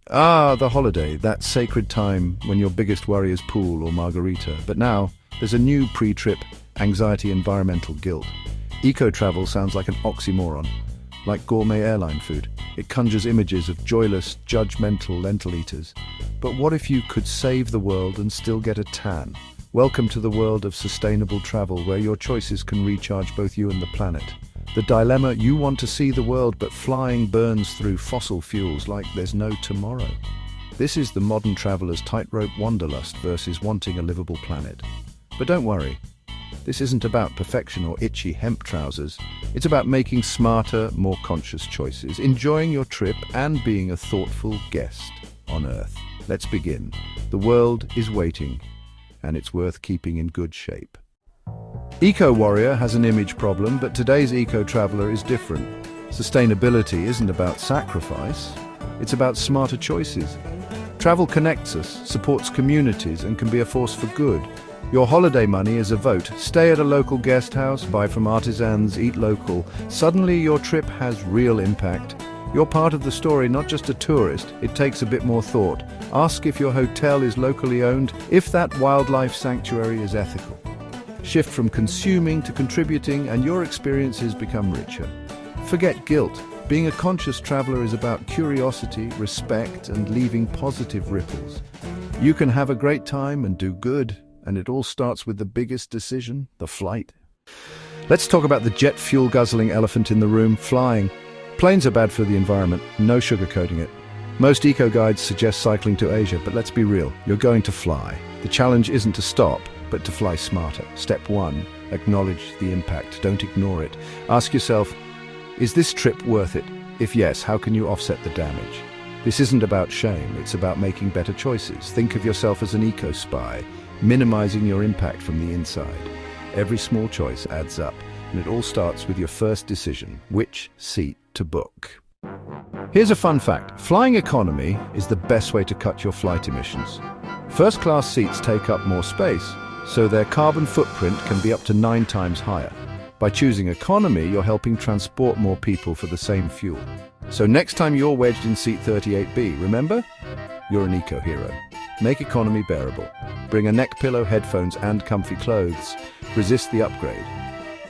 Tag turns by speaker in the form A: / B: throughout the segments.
A: Ah, the holiday, that sacred time when your biggest worry is pool or margarita. But now, there's a new pre-trip anxiety environmental guilt. Eco-travel sounds like an oxymoron, like gourmet airline food. It conjures images of joyless, judgmental lentil eaters. But what if you could save the world and still get a tan? Welcome to the world of sustainable travel, where your choices can recharge both you and the planet. The dilemma: you want to see the world, but flying burns through fossil fuels like there's no tomorrow. This is the modern traveler's tightrope wanderlust versus wanting a livable planet. But don't worry, this isn't about perfection or itchy hemp trousers. It's about making smarter, more conscious choices, enjoying your trip, and being a thoughtful guest on Earth. Let's begin. The world is waiting, and it's worth keeping in good shape. Eco-warrior has an image problem, but today's eco-traveler is different. Sustainability isn't about sacrifice, it's about smarter choices. Travel connects us, supports communities, and can be a force for good. Your holiday money is a vote. Stay at a local guest house, buy from artisans, eat local. Suddenly your trip has real impact. You're part of the story, not just a tourist. It takes a bit more thought. Ask if your hotel is locally owned, if that wildlife sanctuary is ethical. Shift from consuming to contributing, and your experiences become richer. Forget guilt. Being a conscious traveler is about curiosity, respect, and leaving positive ripples. You can have a great time and do good, and it all starts with the biggest decision, the flight. Let's talk about the jet fuel guzzling elephant in the room: flying. Planes are bad for the environment, no sugarcoating it. Most eco-guides suggest cycling to Asia, but let's be real, you're going to fly. The challenge isn't to stop, but to fly smarter. Step 1, acknowledge the impact, don't ignore it. Ask yourself, is this trip worth it? If yes, how can you offset the damage? This isn't about shame, it's about making better choices. Think of yourself as an eco-spy, minimizing your impact from the inside. Every small choice adds up, and it all starts with your first decision: which seat to book. Here's a fun fact: flying economy is the best way to cut your flight emissions. First-class seats take up more space, so their carbon footprint can be up to 9 times higher. By choosing economy, you're helping transport more people for the same fuel. So next time you're wedged in seat 38B, remember? You're an eco-hero. Make economy bearable. Bring a neck pillow, headphones, and comfy clothes. Resist the upgrade.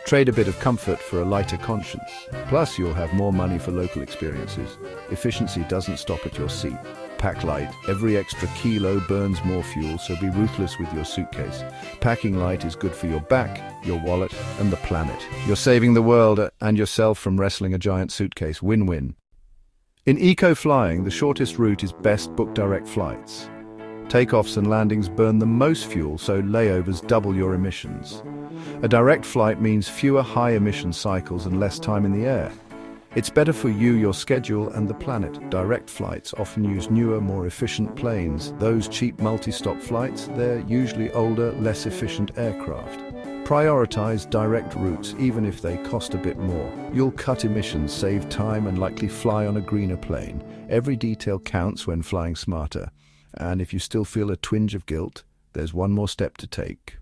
A: Trade a bit of comfort for a lighter conscience. Plus, you'll have more money for local experiences. Efficiency doesn't stop at your seat. Pack light. Every extra kilo burns more fuel, so be ruthless with your suitcase. Packing light is good for your back, your wallet, and the planet. You're saving the world and yourself from wrestling a giant suitcase. Win-win. In eco-flying, the shortest route is best: book direct flights. Takeoffs and landings burn the most fuel, so layovers double your emissions. A direct flight means fewer high-emission cycles and less time in the air. It's better for you, your schedule, and the planet. Direct flights often use newer, more efficient planes. Those cheap multi-stop flights, they're usually older, less efficient aircraft. Prioritize direct routes, even if they cost a bit more. You'll cut emissions, save time, and likely fly on a greener plane. Every detail counts when flying smarter. And if you still feel a twinge of guilt, there's one more step to take.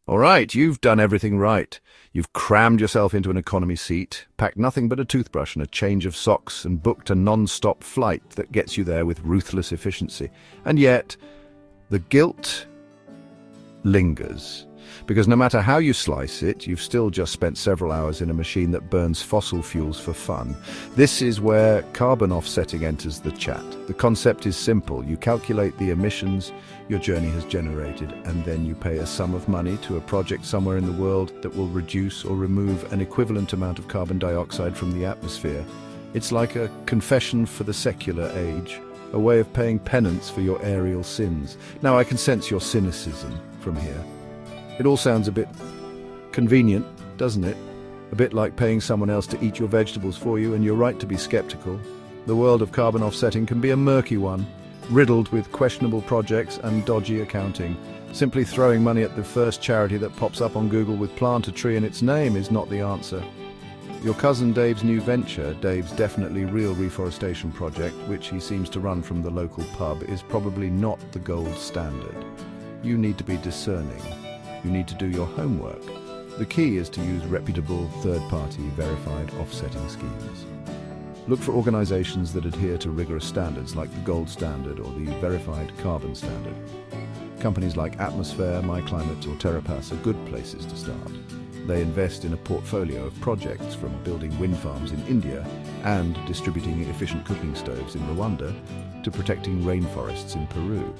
A: All right, you've done everything right. You've crammed yourself into an economy seat, packed nothing but a toothbrush and a change of socks, and booked a non-stop flight that gets you there with ruthless efficiency. And yet, the guilt lingers. Because no matter how you slice it, you've still just spent several hours in a machine that burns fossil fuels for fun. This is where carbon offsetting enters the chat. The concept is simple. You calculate the emissions your journey has generated, and then you pay a sum of money to a project somewhere in the world that will reduce or remove an equivalent amount of carbon dioxide from the atmosphere. It's like a confession for the secular age, a way of paying penance for your aerial sins. Now, I can sense your cynicism from here. It all sounds a bit convenient, doesn't it? A bit like paying someone else to eat your vegetables for you, and you're right to be skeptical. The world of carbon offsetting can be a murky one, riddled with questionable projects and dodgy accounting. Simply throwing money at the first charity that pops up on Google with "plant a tree" in its name is not the answer. Your cousin Dave's new venture, Dave's definitely real reforestation project, which he seems to run from the local pub, is probably not the gold standard. You need to be discerning. You need to do your homework. The key is to use reputable, third-party, verified offsetting schemes. Look for organizations that adhere to rigorous standards like the Gold Standard or the Verified Carbon Standard. Companies like Atmosphere, MyClimate or TerraPass are good places to start. They invest in a portfolio of projects from building wind farms in India and distributing efficient cooking stoves in Rwanda to protecting rainforests in Peru.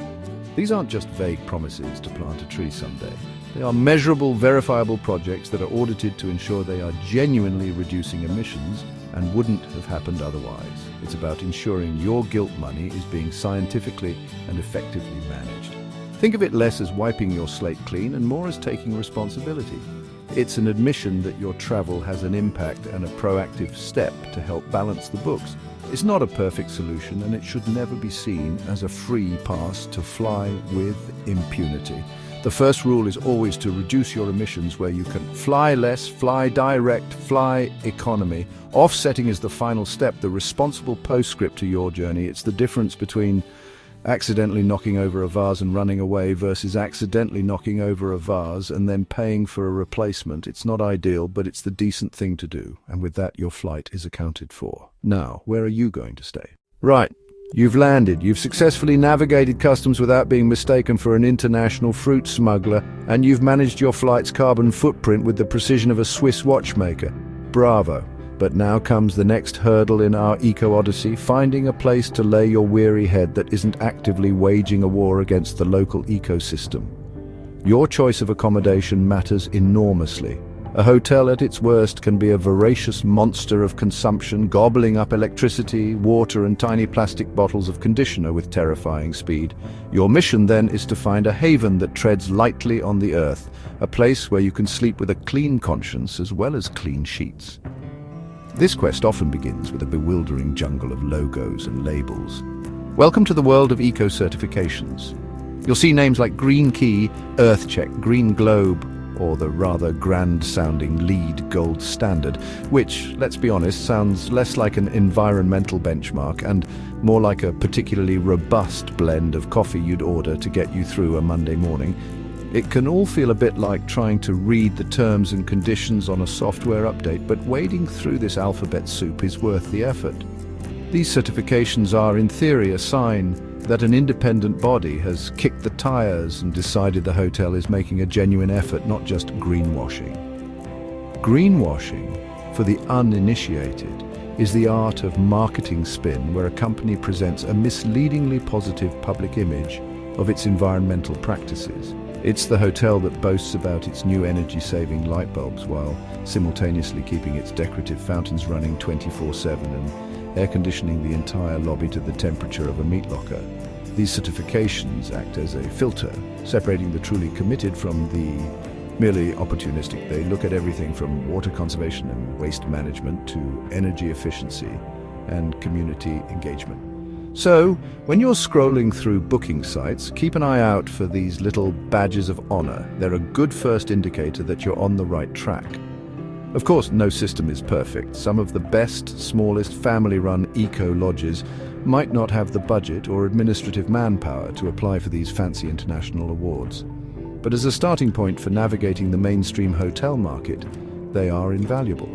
A: These aren't just vague promises to plant a tree someday. They are measurable, verifiable projects that are audited to ensure they are genuinely reducing emissions and wouldn't have happened otherwise. It's about ensuring your guilt money is being scientifically and effectively managed. Think of it less as wiping your slate clean and more as taking responsibility. It's an admission that your travel has an impact and a proactive step to help balance the books. It's not a perfect solution, and it should never be seen as a free pass to fly with impunity. The first rule is always to reduce your emissions where you can. Fly less, fly direct, fly economy. Offsetting is the final step, the responsible postscript to your journey. It's the difference between accidentally knocking over a vase and running away versus accidentally knocking over a vase and then paying for a replacement. It's not ideal, but it's the decent thing to do. And with that, your flight is accounted for. Now, where are you going to stay? Right. You've landed. You've successfully navigated customs without being mistaken for an international fruit smuggler, and you've managed your flight's carbon footprint with the precision of a Swiss watchmaker. Bravo. But now comes the next hurdle in our eco-odyssey, finding a place to lay your weary head that isn't actively waging a war against the local ecosystem. Your choice of accommodation matters enormously. A hotel at its worst can be a voracious monster of consumption, gobbling up electricity, water and tiny plastic bottles of conditioner with terrifying speed. Your mission then is to find a haven that treads lightly on the earth, a place where you can sleep with a clean conscience as well as clean sheets. This quest often begins with a bewildering jungle of logos and labels. Welcome to the world of eco-certifications. You'll see names like Green Key, Earth Check, Green Globe, or the rather grand-sounding LEED Gold Standard, which, let's be honest, sounds less like an environmental benchmark and more like a particularly robust blend of coffee you'd order to get you through a Monday morning. It can all feel a bit like trying to read the terms and conditions on a software update, but wading through this alphabet soup is worth the effort. These certifications are, in theory, a sign that an independent body has kicked the tires and decided the hotel is making a genuine effort, not just greenwashing. Greenwashing, for the uninitiated, is the art of marketing spin where a company presents a misleadingly positive public image of its environmental practices. It's the hotel that boasts about its new energy-saving light bulbs while simultaneously keeping its decorative fountains running 24/7 and air conditioning the entire lobby to the temperature of a meat locker. These certifications act as a filter, separating the truly committed from the merely opportunistic. They look at everything from water conservation and waste management to energy efficiency and community engagement. So, when you're scrolling through booking sites, keep an eye out for these little badges of honor. They're a good first indicator that you're on the right track. Of course, no system is perfect. Some of the best, smallest, family-run eco-lodges might not have the budget or administrative manpower to apply for these fancy international awards. But as a starting point for navigating the mainstream hotel market, they are invaluable.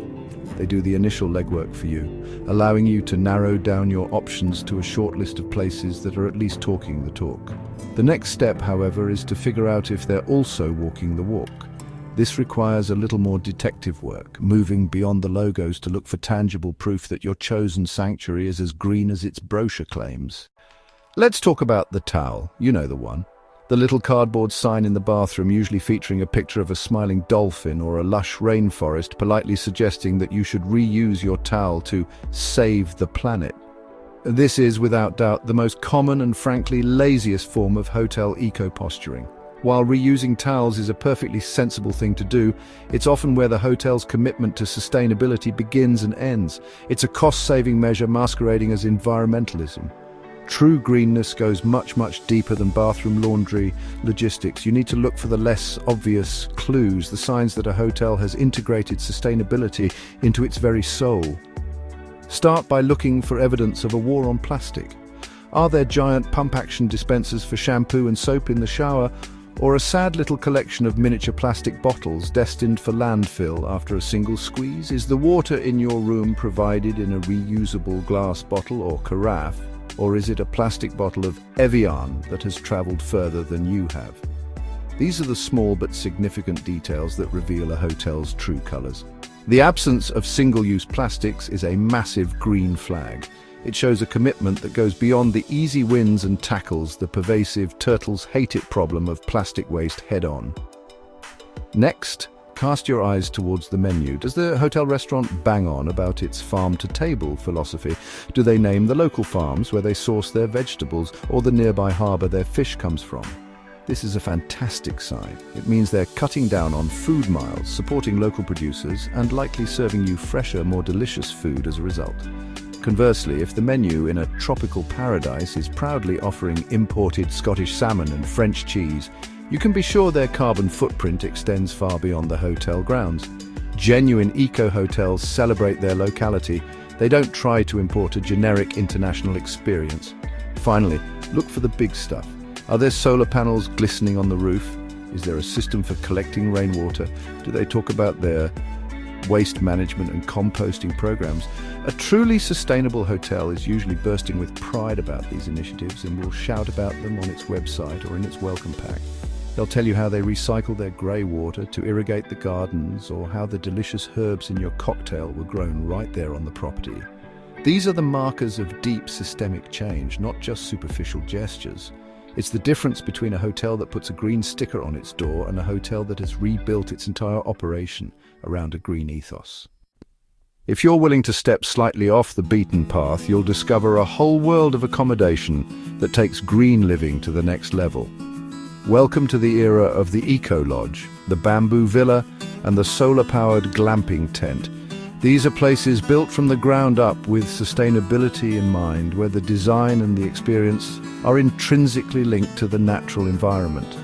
A: They do the initial legwork for you, allowing you to narrow down your options to a short list of places that are at least talking the talk. The next step, however, is to figure out if they're also walking the walk. This requires a little more detective work, moving beyond the logos to look for tangible proof that your chosen sanctuary is as green as its brochure claims. Let's talk about the towel. You know the one. The little cardboard sign in the bathroom, usually featuring a picture of a smiling dolphin or a lush rainforest, politely suggesting that you should reuse your towel to save the planet. This is, without doubt, the most common and frankly laziest form of hotel eco-posturing. While reusing towels is a perfectly sensible thing to do, it's often where the hotel's commitment to sustainability begins and ends. It's a cost-saving measure masquerading as environmentalism. True Green-Ness goes much deeper than bathroom laundry logistics. You need to look for the less obvious clues, the signs that a hotel has integrated sustainability into its very soul. Start by looking for evidence of a war on plastic. Are there giant pump-action dispensers for shampoo and soap in the shower? Or a sad little collection of miniature plastic bottles destined for landfill after a single squeeze? Is the water in your room provided in a reusable glass bottle or carafe? Or is it a plastic bottle of Evian that has traveled further than you have? These are the small but significant details that reveal a hotel's true colors. The absence of single-use plastics is a massive green flag. It shows a commitment that goes beyond the easy wins and tackles the pervasive turtles-hate-it problem of plastic waste head-on. Next, cast your eyes towards the menu. Does the hotel restaurant bang on about its farm-to-table philosophy? Do they name the local farms where they source their vegetables or the nearby harbor their fish comes from? This is a fantastic sign. It means they're cutting down on food miles, supporting local producers, and likely serving you fresher, more delicious food as a result. Conversely, if the menu in a tropical paradise is proudly offering imported Scottish salmon and French cheese, you can be sure their carbon footprint extends far beyond the hotel grounds. Genuine eco-hotels celebrate their locality. They don't try to import a generic international experience. Finally, look for the big stuff. Are there solar panels glistening on the roof? Is there a system for collecting rainwater? Do they talk about their waste management and composting programs? A truly sustainable hotel is usually bursting with pride about these initiatives and will shout about them on its website or in its welcome pack. They'll tell you how they recycle their grey water to irrigate the gardens, or how the delicious herbs in your cocktail were grown right there on the property. These are the markers of deep systemic change, not just superficial gestures. It's the difference between a hotel that puts a green sticker on its door and a hotel that has rebuilt its entire operation around a green ethos. If you're willing to step slightly off the beaten path, you'll discover a whole world of accommodation that takes green living to the next level. Welcome to the era of the eco-lodge, the bamboo villa, and the solar-powered glamping tent. These are places built from the ground up with sustainability in mind, where the design and the experience are intrinsically linked to the natural environment.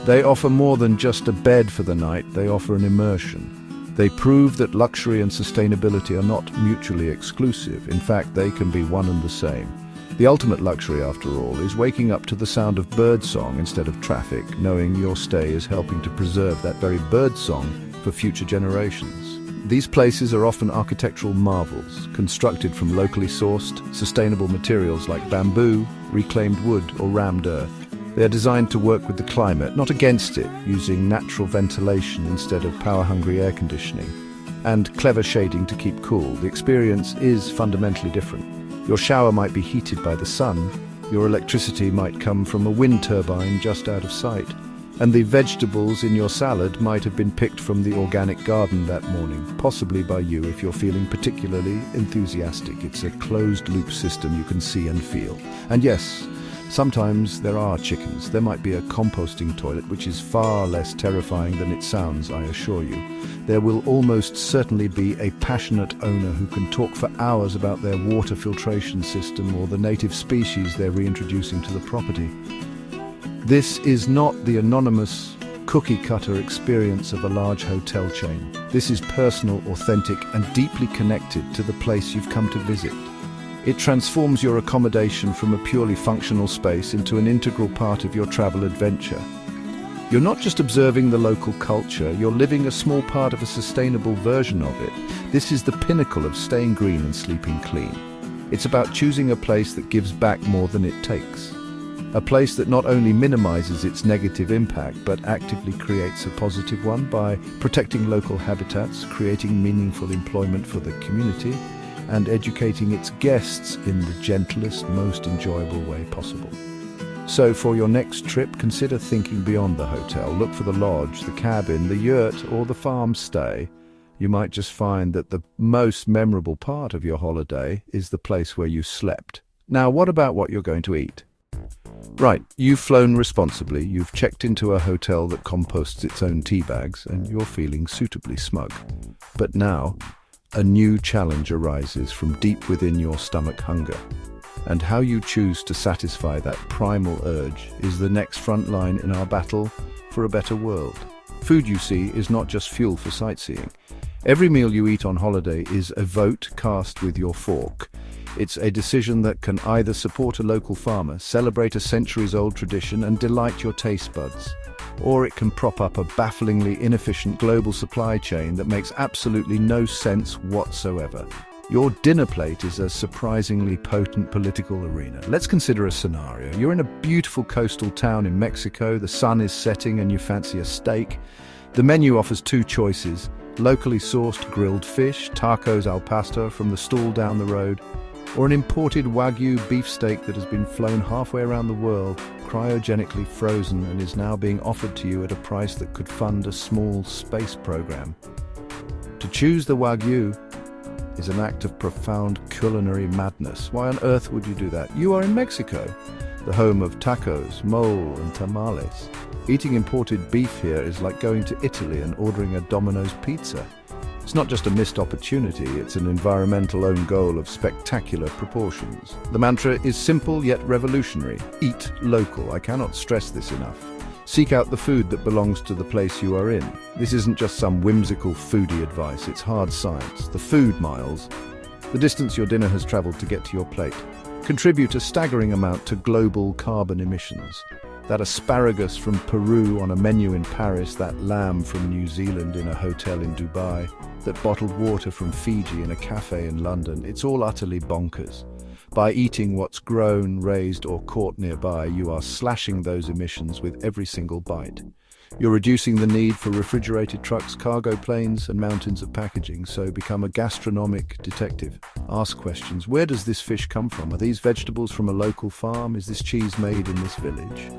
A: They offer more than just a bed for the night, they offer an immersion. They prove that luxury and sustainability are not mutually exclusive. In fact, they can be one and the same. The ultimate luxury, after all, is waking up to the sound of birdsong instead of traffic, knowing your stay is helping to preserve that very birdsong for future generations. These places are often architectural marvels, constructed from locally sourced, sustainable materials like bamboo, reclaimed wood, or rammed earth. They are designed to work with the climate, not against it, using natural ventilation instead of power-hungry air conditioning, and clever shading to keep cool. The experience is fundamentally different. Your shower might be heated by the sun, your electricity might come from a wind turbine just out of sight, and the vegetables in your salad might have been picked from the organic garden that morning, possibly by you if you're feeling particularly enthusiastic. It's a closed-loop system you can see and feel. And yes, sometimes there are chickens. There might be a composting toilet, which is far less terrifying than it sounds, I assure you. There will almost certainly be a passionate owner who can talk for hours about their water filtration system or the native species they're reintroducing to the property. This is not the anonymous, cookie-cutter experience of a large hotel chain. This is personal, authentic, and deeply connected to the place you've come to visit. It transforms your accommodation from a purely functional space into an integral part of your travel adventure. You're not just observing the local culture, you're living a small part of a sustainable version of it. This is the pinnacle of staying green and sleeping clean. It's about choosing a place that gives back more than it takes. A place that not only minimizes its negative impact, but actively creates a positive one by protecting local habitats, creating meaningful employment for the community, and educating its guests in the gentlest, most enjoyable way possible. So for your next trip, consider thinking beyond the hotel. Look for the lodge, the cabin, the yurt, or the farm stay. You might just find that the most memorable part of your holiday is the place where you slept. Now, what about what you're going to eat? Right, you've flown responsibly, you've checked into a hotel that composts its own tea bags, and you're feeling suitably smug. But now, a new challenge arises from deep within your stomach hunger. And how you choose to satisfy that primal urge is the next front line in our battle for a better world. Food, you see, is not just fuel for sightseeing. Every meal you eat on holiday is a vote cast with your fork. It's a decision that can either support a local farmer, celebrate a centuries-old tradition, and delight your taste buds, or it can prop up a bafflingly inefficient global supply chain that makes absolutely no sense whatsoever. Your dinner plate is a surprisingly potent political arena. Let's consider a scenario. You're in a beautiful coastal town in Mexico, the sun is setting and you fancy a steak. The menu offers two choices: locally sourced grilled fish, tacos al pastor from the stall down the road, or an imported Wagyu beefsteak that has been flown halfway around the world, cryogenically frozen, and is now being offered to you at a price that could fund a small space program. To choose the Wagyu is an act of profound culinary madness. Why on earth would you do that? You are in Mexico, the home of tacos, mole, and tamales. Eating imported beef here is like going to Italy and ordering a Domino's pizza. It's not just a missed opportunity, it's an environmental own goal of spectacular proportions. The mantra is simple yet revolutionary: eat local. I cannot stress this enough. Seek out the food that belongs to the place you are in. This isn't just some whimsical foodie advice, it's hard science. The food miles, the distance your dinner has traveled to get to your plate, contribute a staggering amount to global carbon emissions. That asparagus from Peru on a menu in Paris, that lamb from New Zealand in a hotel in Dubai, that bottled water from Fiji in a cafe in London, it's all utterly bonkers. By eating what's grown, raised, or caught nearby, you are slashing those emissions with every single bite. You're reducing the need for refrigerated trucks, cargo planes, and mountains of packaging, so become a gastronomic detective. Ask questions. Where does this fish come from? Are these vegetables from a local farm? Is this cheese made in this village?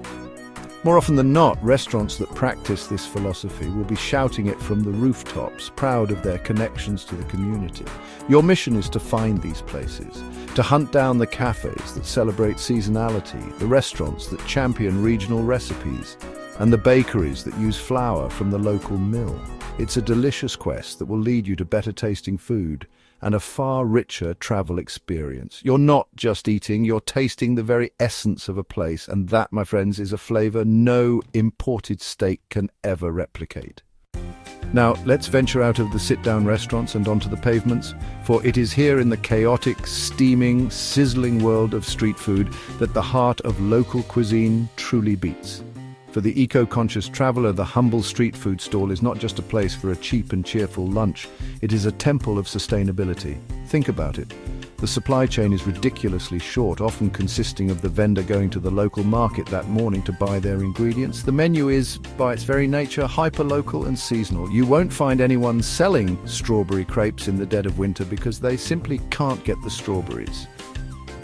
A: More often than not, restaurants that practice this philosophy will be shouting it from the rooftops, proud of their connections to the community. Your mission is to find these places, to hunt down the cafes that celebrate seasonality, the restaurants that champion regional recipes, and the bakeries that use flour from the local mill. It's a delicious quest that will lead you to better tasting food and a far richer travel experience. You're not just eating, you're tasting the very essence of a place, and that, my friends, is a flavor no imported steak can ever replicate. Now, let's venture out of the sit-down restaurants and onto the pavements, for it is here in the chaotic, steaming, sizzling world of street food that the heart of local cuisine truly beats. For the eco-conscious traveler, the humble street food stall is not just a place for a cheap and cheerful lunch, it is a temple of sustainability. Think about it. The supply chain is ridiculously short, often consisting of the vendor going to the local market that morning to buy their ingredients. The menu is, by its very nature, hyper-local and seasonal. You won't find anyone selling strawberry crepes in the dead of winter because they simply can't get the strawberries.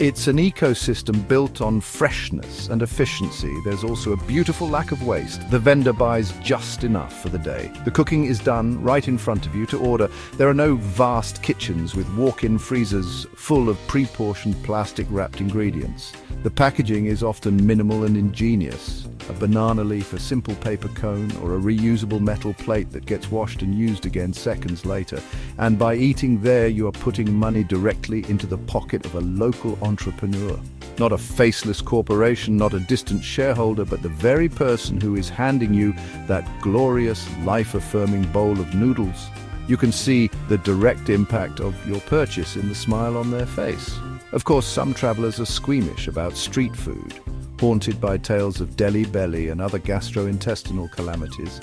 A: It's an ecosystem built on freshness and efficiency. There's also a beautiful lack of waste. The vendor buys just enough for the day. The cooking is done right in front of you to order. There are no vast kitchens with walk-in freezers full of pre-portioned plastic-wrapped ingredients. The packaging is often minimal and ingenious. A banana leaf, a simple paper cone, or a reusable metal plate that gets washed and used again seconds later. And by eating there, you are putting money directly into the pocket of a local entrepreneur. Not a faceless corporation, not a distant shareholder, but the very person who is handing you that glorious, life-affirming bowl of noodles. You can see the direct impact of your purchase in the smile on their face. Of course, some travelers are squeamish about street food, haunted by tales of deli belly and other gastrointestinal calamities.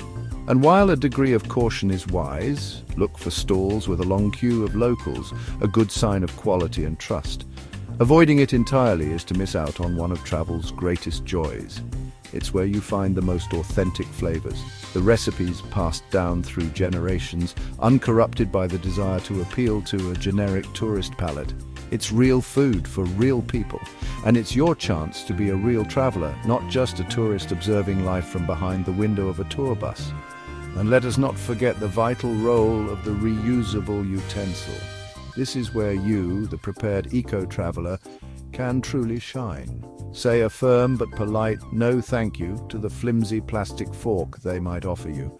A: And while a degree of caution is wise, look for stalls with a long queue of locals, a good sign of quality and trust. Avoiding it entirely is to miss out on one of travel's greatest joys. It's where you find the most authentic flavors, the recipes passed down through generations, uncorrupted by the desire to appeal to a generic tourist palate. It's real food for real people, and it's your chance to be a real traveler, not just a tourist observing life from behind the window of a tour bus. And let us not forget the vital role of the reusable utensil. This is where you, the prepared eco-traveler, can truly shine. Say a firm but polite no thank you to the flimsy plastic fork they might offer you.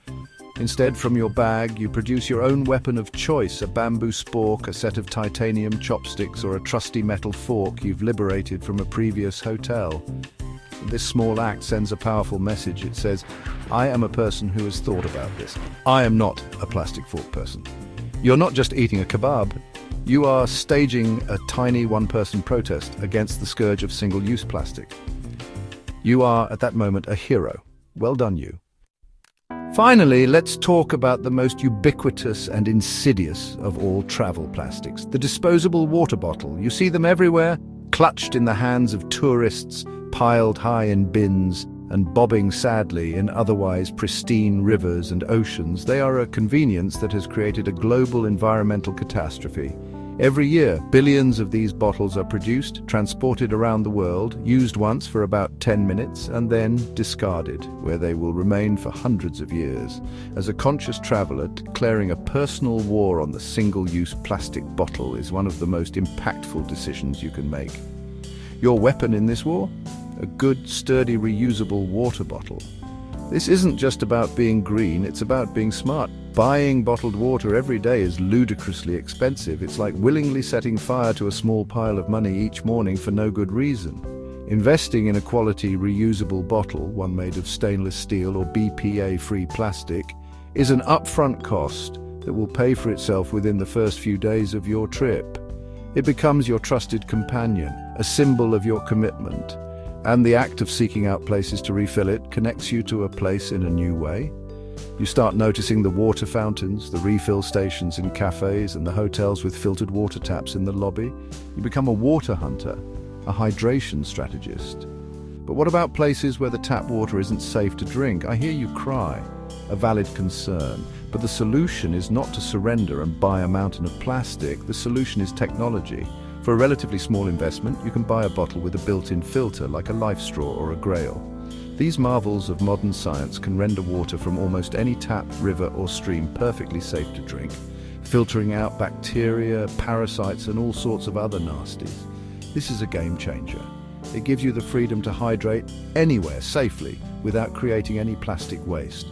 A: Instead, from your bag, you produce your own weapon of choice, a bamboo spork, a set of titanium chopsticks, or a trusty metal fork you've liberated from a previous hotel. This small act sends a powerful message. It says, I am a person who has thought about this. I am not a plastic fork person. You're not just eating a kebab. You are staging a tiny one-person protest against the scourge of single-use plastic. You are, at that moment, a hero. Well done, you. Finally, let's talk about the most ubiquitous and insidious of all travel plastics, the disposable water bottle. You see them everywhere, clutched in the hands of tourists, piled high in bins, and bobbing sadly in otherwise pristine rivers and oceans. They are a convenience that has created a global environmental catastrophe. Every year, billions of these bottles are produced, transported around the world, used once for about 10 minutes, and then discarded, where they will remain for hundreds of years. As a conscious traveler, declaring a personal war on the single-use plastic bottle is one of the most impactful decisions you can make. Your weapon in this war? A good, sturdy, reusable water bottle. This isn't just about being green, it's about being smart. Buying bottled water every day is ludicrously expensive. It's like willingly setting fire to a small pile of money each morning for no good reason. Investing in a quality reusable bottle, one made of stainless steel or BPA-free plastic, is an upfront cost that will pay for itself within the first few days of your trip. It becomes your trusted companion, a symbol of your commitment. And the act of seeking out places to refill it connects you to a place in a new way. You start noticing the water fountains, the refill stations in cafes, and the hotels with filtered water taps in the lobby. You become a water hunter, a hydration strategist. But what about places where the tap water isn't safe to drink? I hear you cry, a valid concern. But the solution is not to surrender and buy a mountain of plastic. The solution is technology. For a relatively small investment, you can buy a bottle with a built-in filter like a Life Straw or a Grail. These marvels of modern science can render water from almost any tap, river or stream perfectly safe to drink, filtering out bacteria, parasites and all sorts of other nasties. This is a game changer. It gives you the freedom to hydrate anywhere safely without creating any plastic waste.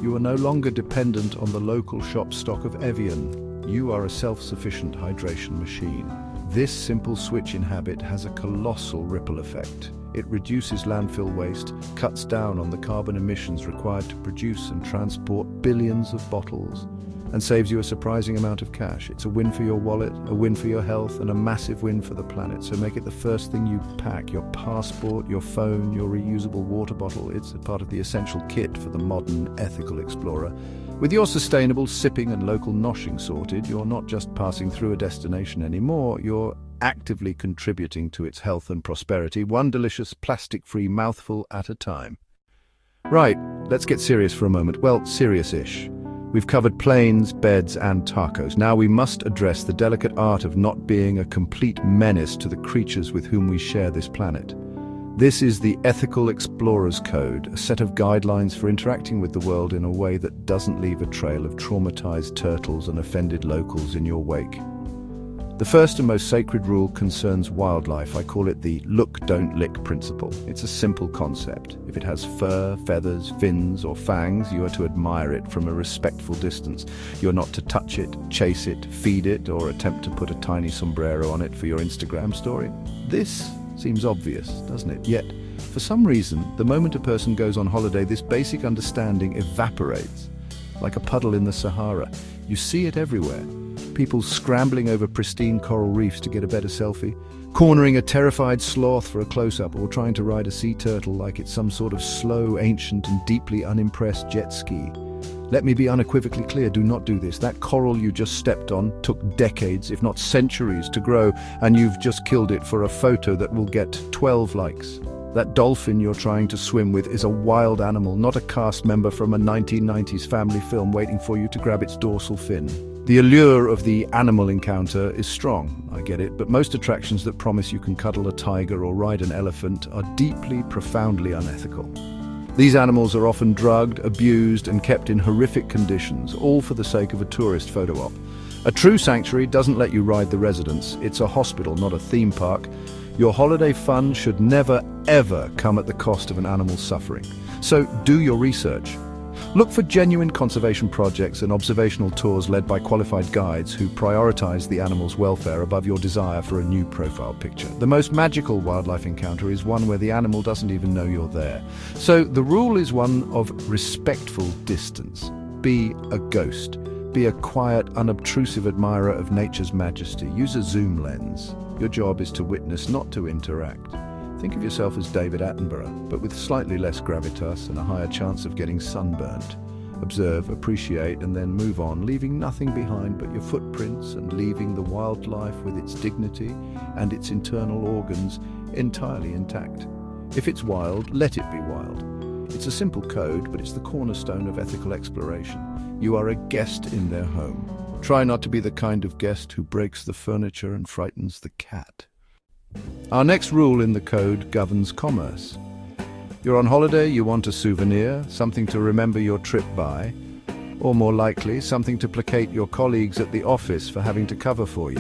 A: You are no longer dependent on the local shop stock of Evian. You are a self-sufficient hydration machine. This simple switch in habit has a colossal ripple effect. It reduces landfill waste, cuts down on the carbon emissions required to produce and transport billions of bottles, and saves you a surprising amount of cash. It's a win for your wallet, a win for your health, and a massive win for the planet. So make it the first thing you pack: your passport, your phone, your reusable water bottle. It's a part of the essential kit for the modern, ethical explorer. With your sustainable sipping and local noshing sorted, you're not just passing through a destination anymore, you're actively contributing to its health and prosperity, one delicious plastic-free mouthful at a time. Right, let's get serious for a moment. Well, serious-ish. We've covered planes, beds, and tacos. Now we must address the delicate art of not being a complete menace to the creatures with whom we share this planet. This is the Ethical Explorer's Code, a set of guidelines for interacting with the world in a way that doesn't leave a trail of traumatized turtles and offended locals in your wake. The first and most sacred rule concerns wildlife. I call it the look, don't lick principle. It's a simple concept. If it has fur, feathers, fins, or fangs, you are to admire it from a respectful distance. You're not to touch it, chase it, feed it, or attempt to put a tiny sombrero on it for your Instagram story. This seems obvious, doesn't it? Yet, for some reason, the moment a person goes on holiday, this basic understanding evaporates, like a puddle in the Sahara. You see it everywhere. People scrambling over pristine coral reefs to get a better selfie, cornering a terrified sloth for a close-up, or trying to ride a sea turtle like it's some sort of slow, ancient, and deeply unimpressed jet ski. Let me be unequivocally clear, do not do this. That coral you just stepped on took decades, if not centuries, to grow, and you've just killed it for a photo that will get 12 likes. That dolphin you're trying to swim with is a wild animal, not a cast member from a 1990s family film waiting for you to grab its dorsal fin. The allure of the animal encounter is strong, I get it, but most attractions that promise you can cuddle a tiger or ride an elephant are deeply, profoundly unethical. These animals are often drugged, abused, and kept in horrific conditions, all for the sake of a tourist photo op. A true sanctuary doesn't let you ride the residents. It's a hospital, not a theme park. Your holiday fun should never, ever come at the cost of an animal's suffering. So do your research. Look for genuine conservation projects and observational tours led by qualified guides who prioritize the animal's welfare above your desire for a new profile picture. The most magical wildlife encounter is one where the animal doesn't even know you're there. So the rule is one of respectful distance. Be a ghost. Be a quiet, unobtrusive admirer of nature's majesty. Use a zoom lens. Your job is to witness, not to interact. Think of yourself as David Attenborough, but with slightly less gravitas and a higher chance of getting sunburnt. Observe, appreciate, and then move on, leaving nothing behind but your footprints and leaving the wildlife with its dignity and its internal organs entirely intact. If it's wild, let it be wild. It's a simple code, but it's the cornerstone of ethical exploration. You are a guest in their home. Try not to be the kind of guest who breaks the furniture and frightens the cat. Our next rule in the code governs commerce. You're on holiday, you want a souvenir, something to remember your trip by, or more likely, something to placate your colleagues at the office for having to cover for you.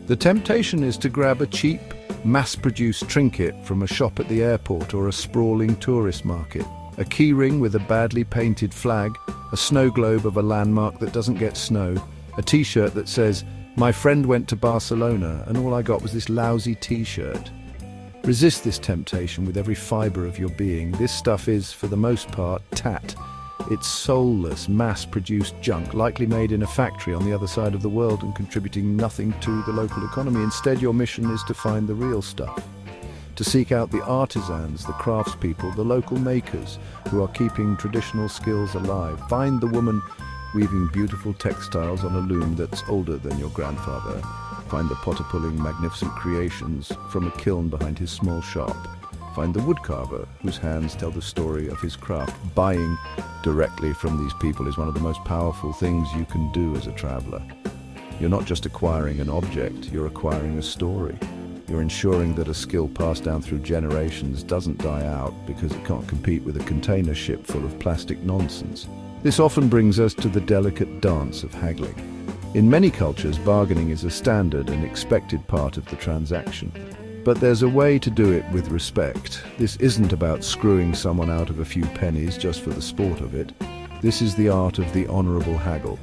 A: The temptation is to grab a cheap, mass-produced trinket from a shop at the airport or a sprawling tourist market. A keyring with a badly painted flag, a snow globe of a landmark that doesn't get snow, a t-shirt that says, "My friend went to Barcelona and all I got was this lousy t-shirt." Resist this temptation with every fibre of your being. This stuff is, for the most part, tat. It's soulless, mass-produced junk, likely made in a factory on the other side of the world and contributing nothing to the local economy. Instead, your mission is to find the real stuff. To seek out the artisans, the craftspeople, the local makers who are keeping traditional skills alive. Find the woman weaving beautiful textiles on a loom that's older than your grandfather. Find the potter-pulling magnificent creations from a kiln behind his small shop. Find the woodcarver whose hands tell the story of his craft. Buying directly from these people is one of the most powerful things you can do as a traveler. You're not just acquiring an object, you're acquiring a story. You're ensuring that a skill passed down through generations doesn't die out because it can't compete with a container ship full of plastic nonsense. This often brings us to the delicate dance of haggling. In many cultures, bargaining is a standard and expected part of the transaction. But there's a way to do it with respect. This isn't about screwing someone out of a few pennies just for the sport of it. This is the art of the honourable haggle.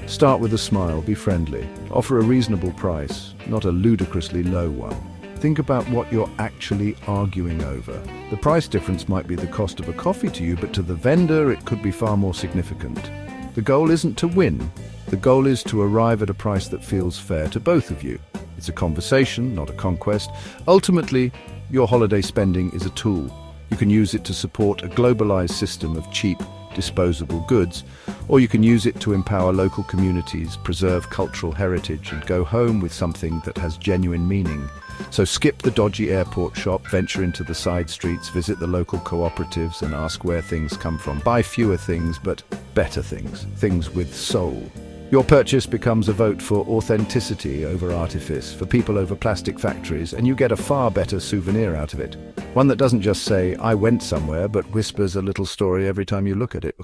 A: Start with a smile, be friendly. Offer a reasonable price, not a ludicrously low one. Think about what you're actually arguing over. The price difference might be the cost of a coffee to you, but to the vendor it could be far more significant. The goal isn't to win. The goal is to arrive at a price that feels fair to both of you. It's a conversation, not a conquest. Ultimately, your holiday spending is a tool. You can use it to support a globalized system of cheap, disposable goods, or you can use it to empower local communities, preserve cultural heritage, and go home with something that has genuine meaning. So skip the dodgy airport shop, venture into the side streets, visit the local cooperatives and ask where things come from. Buy fewer things, but better things, things with soul. Your purchase becomes a vote for authenticity over artifice, for people over plastic factories, and you get a far better souvenir out of it. One that doesn't just say, "I went somewhere," but whispers a little story every time you look at it.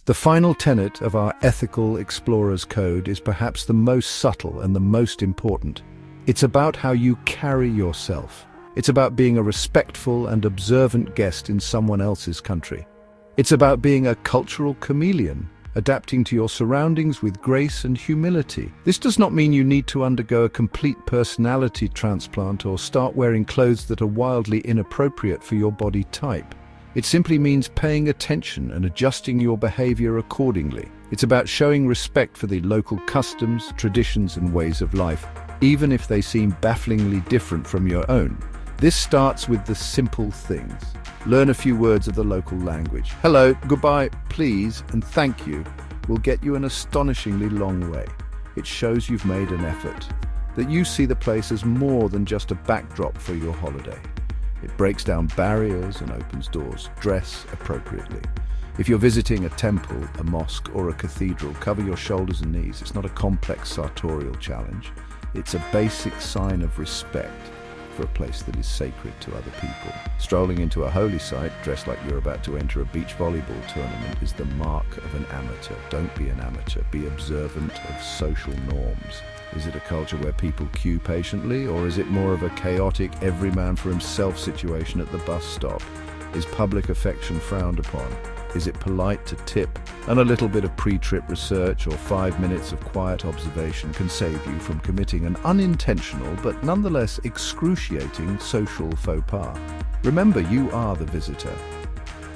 A: The final tenet of our ethical explorer's code is perhaps the most subtle and the most important. It's about how you carry yourself. It's about being a respectful and observant guest in someone else's country. It's about being a cultural chameleon, adapting to your surroundings with grace and humility. This does not mean you need to undergo a complete personality transplant or start wearing clothes that are wildly inappropriate for your body type. It simply means paying attention and adjusting your behavior accordingly. It's about showing respect for the local customs, traditions, and ways of life, even if they seem bafflingly different from your own. This starts with the simple things. Learn a few words of the local language. Hello, goodbye, please, and thank you will get you an astonishingly long way. It shows you've made an effort, that you see the place as more than just a backdrop for your holiday. It breaks down barriers and opens doors. Dress appropriately. If you're visiting a temple, a mosque, or a cathedral, cover your shoulders and knees. It's not a complex sartorial challenge. It's a basic sign of respect for a place that is sacred to other people. Strolling into a holy site, dressed like you're about to enter a beach volleyball tournament, is the mark of an amateur. Don't be an amateur. Be observant of social norms. Is it a culture where people queue patiently, or is it more of a chaotic, every man for himself situation at the bus stop? Is public affection frowned upon? Is it polite to tip? And a little bit of pre-trip research or 5 minutes of quiet observation can save you from committing an unintentional but nonetheless excruciating social faux pas. Remember, you are the visitor.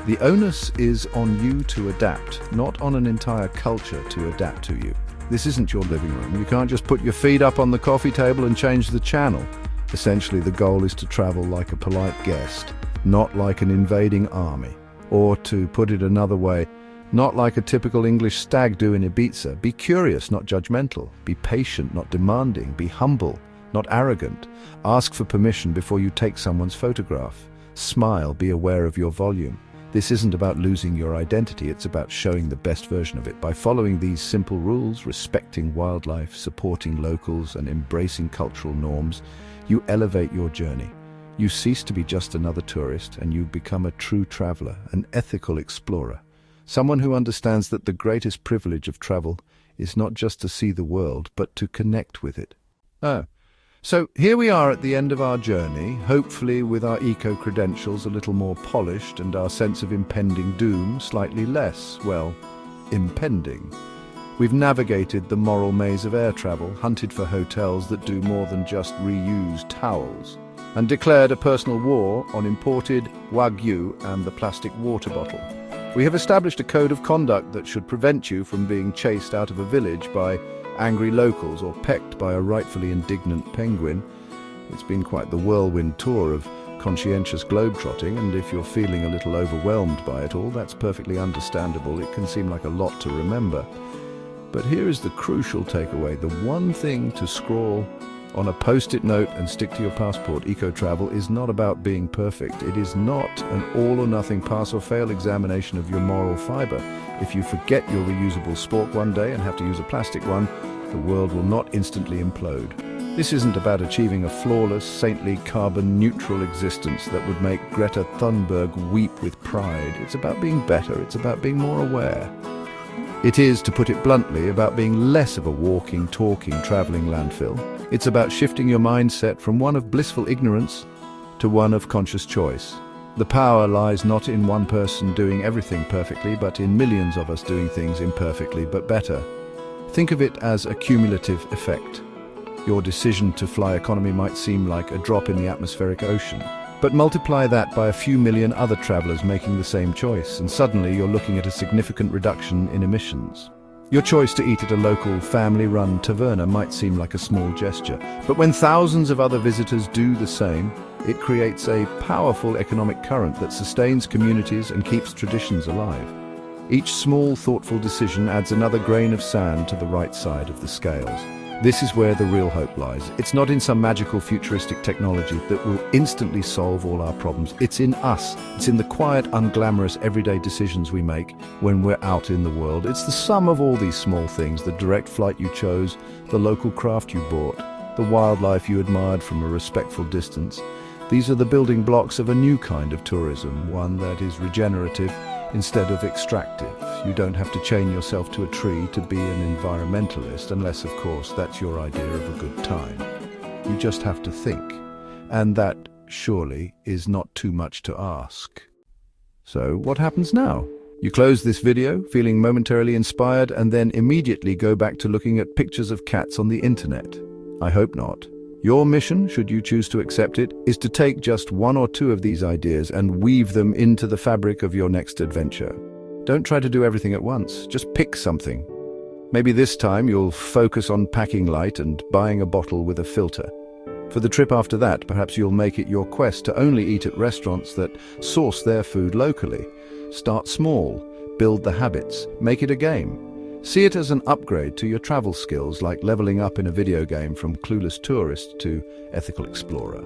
A: The onus is on you to adapt, not on an entire culture to adapt to you. This isn't your living room. You can't just put your feet up on the coffee table and change the channel. Essentially, the goal is to travel like a polite guest, not like an invading army. Or, to put it another way, Not like a typical English stag do in Ibiza. Be curious, not judgmental. Be patient, not demanding. Be humble, not arrogant. Ask for permission before you take someone's photograph. Smile, be aware of your volume. This isn't about losing your identity, it's about showing the best version of it. By following these simple rules, respecting wildlife, supporting locals, and embracing cultural norms, you elevate your journey. You cease to be just another tourist, and you become a true traveler, an ethical explorer. Someone who understands that the greatest privilege of travel is not just to see the world, but to connect with it. So here we are at the end of our journey, hopefully with our eco-credentials a little more polished and our sense of impending doom slightly less, well, impending. We've navigated the moral maze of air travel, hunted for hotels that do more than just reuse towels, and declared a personal war on imported Wagyu and the plastic water bottle. We have established a code of conduct that should prevent you from being chased out of a village by angry locals or pecked by a rightfully indignant penguin. It's been quite the whirlwind tour of conscientious globetrotting, and if you're feeling a little overwhelmed by it all, that's perfectly understandable. It can seem like a lot to remember. But here is the crucial takeaway, the one thing to scrawl on a post-it note and stick to your passport. Eco-travel is not about being perfect. It is not an all-or-nothing pass-or-fail examination of your moral fiber. If you forget your reusable spork one day and have to use a plastic one, the world will not instantly implode. This isn't about achieving a flawless, saintly, carbon-neutral existence that would make Greta Thunberg weep with pride. It's about being better. It's about being more aware. It is, to put it bluntly, about being less of a walking, talking, traveling landfill. It's about shifting your mindset from one of blissful ignorance to one of conscious choice. The power lies not in one person doing everything perfectly, but in millions of us doing things imperfectly but better. Think of it as a cumulative effect. Your decision to fly economy might seem like a drop in the atmospheric ocean, but multiply that by a few million other travelers making the same choice, and suddenly you're looking at a significant reduction in emissions. Your choice to eat at a local family-run taverna might seem like a small gesture, but when thousands of other visitors do the same, it creates a powerful economic current that sustains communities and keeps traditions alive. Each small, thoughtful decision adds another grain of sand to the right side of the scales. This is where the real hope lies. It's not in some magical futuristic technology that will instantly solve all our problems. It's in us. It's in the quiet, unglamorous, everyday decisions we make when we're out in the world. It's the sum of all these small things: the direct flight you chose, the local craft you bought, the wildlife you admired from a respectful distance. These are the building blocks of a new kind of tourism, one that is regenerative instead of extractive. You don't have to chain yourself to a tree to be an environmentalist, unless, of course, that's your idea of a good time. You just have to think. And that, surely, is not too much to ask. So, what happens now? You close this video, feeling momentarily inspired, and then immediately go back to looking at pictures of cats on the internet. I hope not. Your mission, should you choose to accept it, is to take just one or two of these ideas and weave them into the fabric of your next adventure. Don't try to do everything at once. Just pick something. Maybe this time you'll focus on packing light and buying a bottle with a filter. For the trip after that, perhaps you'll make it your quest to only eat at restaurants that source their food locally. Start small, build the habits, make it a game. See it as an upgrade to your travel skills, like leveling up in a video game from clueless tourist to ethical explorer.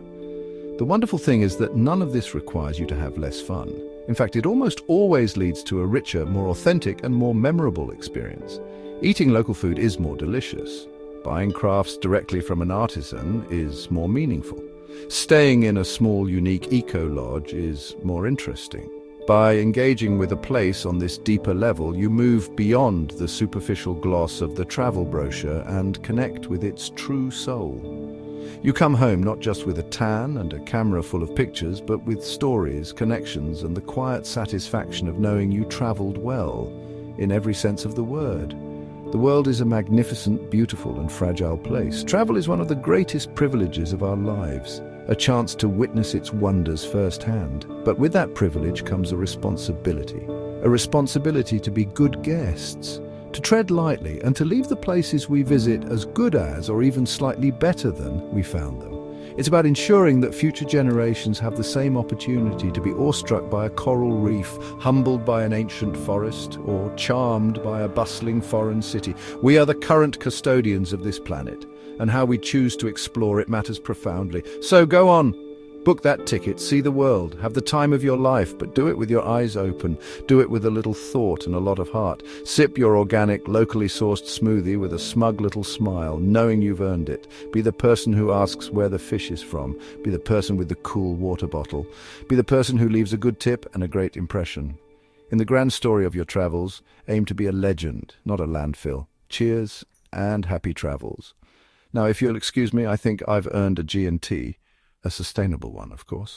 A: The wonderful thing is that none of this requires you to have less fun. In fact, it almost always leads to a richer, more authentic and more memorable experience. Eating local food is more delicious. Buying crafts directly from an artisan is more meaningful. Staying in a small, unique eco-lodge is more interesting. By engaging with a place on this deeper level, you move beyond the superficial gloss of the travel brochure and connect with its true soul. You come home not just with a tan and a camera full of pictures, but with stories, connections, and the quiet satisfaction of knowing you traveled well, in every sense of the word. The world is a magnificent, beautiful, and fragile place. Travel is one of the greatest privileges of our lives, a chance to witness its wonders firsthand. But with that privilege comes a responsibility to be good guests, to tread lightly and to leave the places we visit as good as, or even slightly better than, we found them. It's about ensuring that future generations have the same opportunity to be awestruck by a coral reef, humbled by an ancient forest, or charmed by a bustling foreign city. We are the current custodians of this planet, and how we choose to explore it matters profoundly. So go on, book that ticket, see the world, have the time of your life, but do it with your eyes open. Do it with a little thought and a lot of heart. Sip your organic, locally sourced smoothie with a smug little smile, knowing you've earned it. Be the person who asks where the fish is from. Be the person with the cool water bottle. Be the person who leaves a good tip and a great impression. In the grand story of your travels, aim to be a legend, not a landfill. Cheers and happy travels. Now, if you'll excuse me, I think I've earned a G&T. A sustainable one, of course.